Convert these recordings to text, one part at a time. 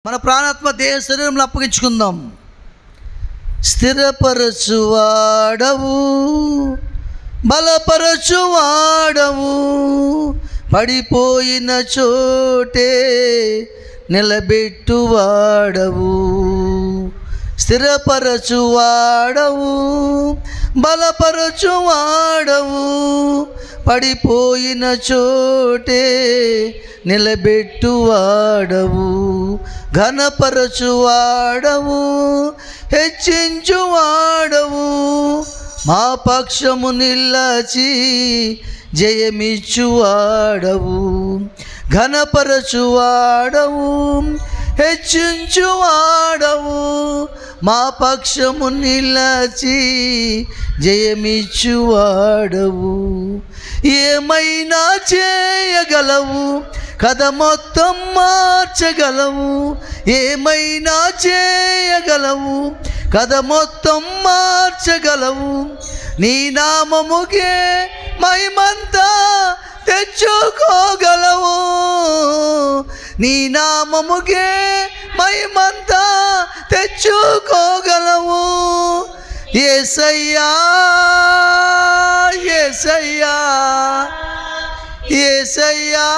మన ప్రాణాత్మ దేహ శరీరంలో అప్పగించుకుందాం. స్థిరపరచువాడవు, బలపరచువాడవు, పడిపోయిన చోటే నిలబెట్టువాడవు. స్థిరపరచువాడవు, బలపరచువాడవు, పడిపోయిన చోటే నిలబెట్టువాడవు. ఘనపరచువాడవు, హెచ్చించువాడవు, మా పక్షము నిలచి జయమిచ్చువాడవు. ఘనపరచువాడవు, హెచ్చించువాడవు, మా పక్షము నిలచి జయమిచ్చువాడవు. ఏమైనా చేయగలవు, కథ మొత్తం మార్చగలవు. ఏమైనా చేయగలవు, కథ మొత్తం మార్చగలవు. నీ నామముకే మహిమంతా తెచ్చుకోగలవు. నీ నామముకే మహిమంతా తెచ్చుకోగలవు. యేసయ్యా, యేసయ్యా, యేసయ్యా,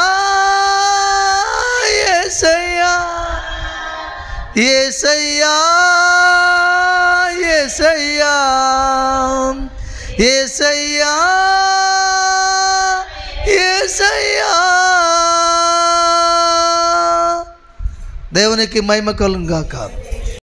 యేసయ్యా, యేసయ్యా, యేసయ్యా, యేసయ్యా, యేసయ్యా. దేవునికి మహిమ కలుగును గాక.